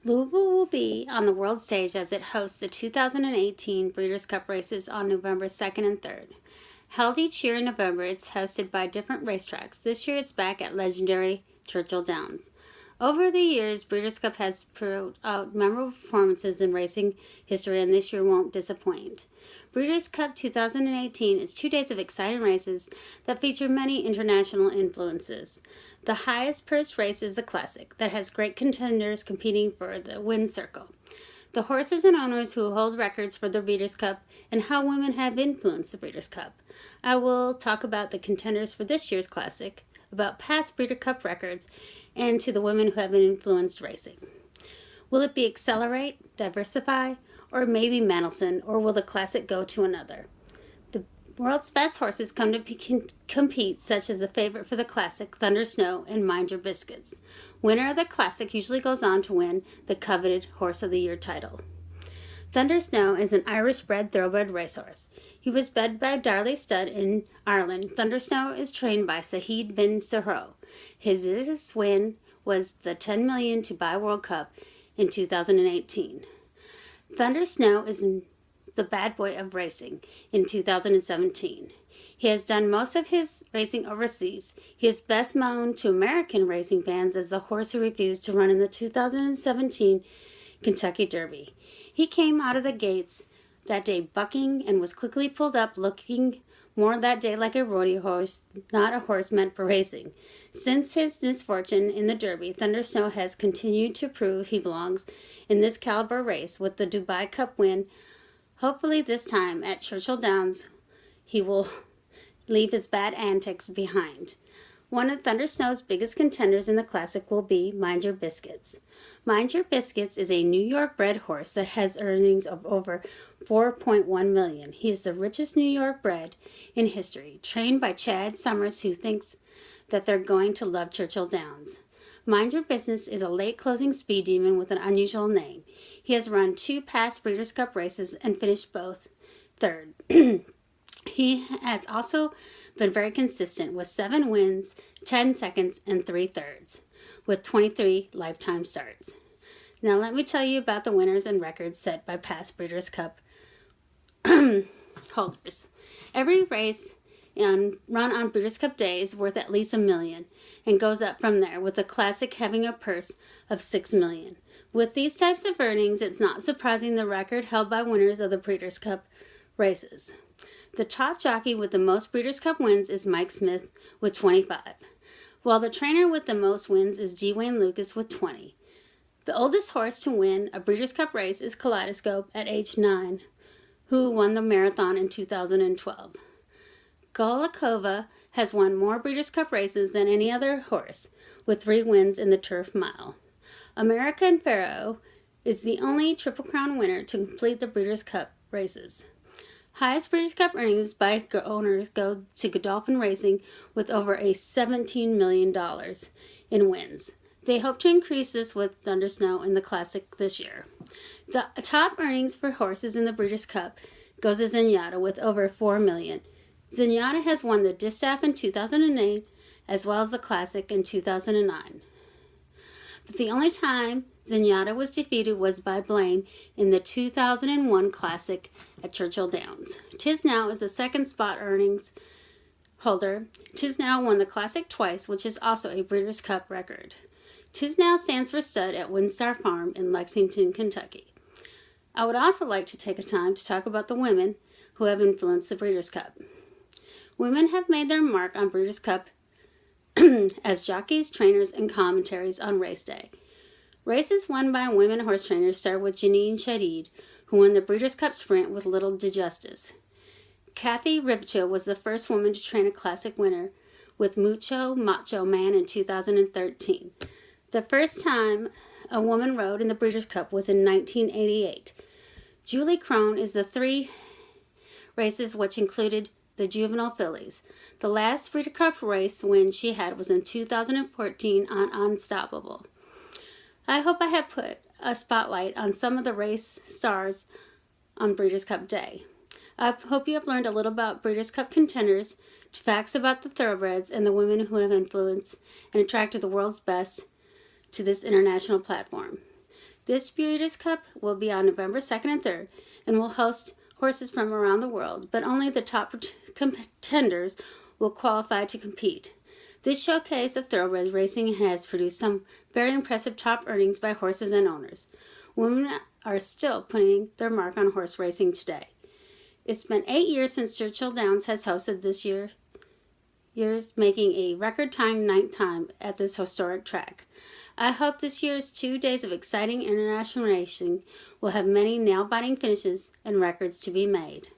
Louisville will be on the world stage as it hosts the 2018 Breeders' Cup races on November 2nd and 3rd. Held each year in November, it's hosted by different racetracks. This year it's back at legendary Churchill Downs. Over the years, Breeders' Cup has put out memorable performances in racing history, and this year won't disappoint. Breeders' Cup 2018 is 2 days of exciting races that feature many international influences. The highest priced race is the Classic, that has great contenders competing for the win circle. The horses and owners who hold records for the Breeders' Cup, and how women have influenced the Breeders' Cup. I will talk about the contenders for this year's Classic, about past Breeders' Cup records, and to the women who have influenced racing. Will it be Accelerate, Diversify, or maybe Mandelson, or will the Classic go to another? The world's best horses come to compete, such as the favorite for the Classic, Thunder Snow, and Mind Your Biscuits. Winner of the Classic usually goes on to win the coveted Horse of the Year title. Thunder Snow is an Irish-bred thoroughbred racehorse. He was bred by Darley Stud in Ireland. Thunder Snow is trained by Saeed bin Suhro. His biggest win was the $10 million Dubai World Cup in 2018. Thunder Snow is the bad boy of racing in 2017. He has done most of his racing overseas. He is best known to American racing fans as the horse who refused to run in the 2017 Kentucky Derby. He came out of the gates that day bucking and was quickly pulled up, looking more that day like a rodeo horse, not a horse meant for racing. Since his misfortune in the Derby, Thunder Snow has continued to prove he belongs in this caliber race with the Dubai Cup win. Hopefully this time at Churchill Downs, he will leave his bad antics behind. One of Thunder Snow's biggest contenders in the Classic will be Mind Your Biscuits. Mind Your Biscuits is a New York bred horse that has earnings of over $4.1 million. He is the richest New York bred in history, trained by Chad Summers, who thinks that they're going to love Churchill Downs. Mind Your Business is a late closing speed demon with an unusual name. He has run 2 past Breeders' Cup races and finished both third. He has also been very consistent with 7 wins, 10 seconds, and 3/3, with 23 lifetime starts. Now let me tell you about the winners and records set by past Breeders' Cup holders. Every race run on Breeders' Cup Day is worth at least $1 million and goes up from there, with the Classic having a purse of $6 million. With these types of earnings, it's not surprising the record held by winners of the Breeders' Cup races. The top jockey with the most Breeders' Cup wins is Mike Smith with 25, while the trainer with the most wins is G. Wayne Lucas with 20. The oldest horse to win a Breeders' Cup race is Kaleidoscope at age 9, who won the marathon in 2012. Golakova has won more Breeders' Cup races than any other horse, with 3 wins in the Turf Mile. American Pharoah is the only Triple Crown winner to complete the Breeders' Cup races. Highest Breeders' Cup earnings by owners go to Godolphin Racing with over $17 million in wins. They hope to increase this with Thunder Snow in the Classic this year. The top earnings for horses in the Breeders' Cup goes to Zenyatta with over $4 million. Zenyatta has won the Distaff in 2008 as well as the Classic in 2009. But the only time Zenyatta was defeated was by Blame in the 2001 Classic at Churchill Downs. Tiznow is the second spot earnings holder. Tiznow won the Classic twice, which is also a Breeders' Cup record. Tiznow stands for stud at Windstar Farm in Lexington, Kentucky. I would also like to take a time to talk about the women who have influenced the Breeders' Cup. Women have made their mark on Breeders' Cup as jockeys, trainers, and commentaries on race day. Races won by women horse trainers start with Janine Shadid, who won the Breeders' Cup Sprint with little justice. Kathy Ribcho was the first woman to train a Classic winner with Mucho Macho Man in 2013. The first time a woman rode in the Breeders' Cup was in 1988. Julie Crone is the 3 races which included the juvenile fillies. The last Breeders' Cup race win she had was in 2014 on Unstoppable. I hope I have put a spotlight on some of the race stars on Breeders' Cup Day. I hope you have learned a little about Breeders' Cup contenders, facts about the thoroughbreds, and the women who have influenced and attracted the world's best to this international platform. This Breeders' Cup will be on November 2nd and 3rd and will host horses from around the world, but only the top contenders will qualify to compete. This showcase of thoroughbred racing has produced some very impressive top earnings by horses and owners. Women are still putting their mark on horse racing today. It's been 8 years since Churchill Downs has hosted this year's making a record time 9th time at this historic track. I hope this year's 2 days of exciting international racing will have many nail-biting finishes and records to be made.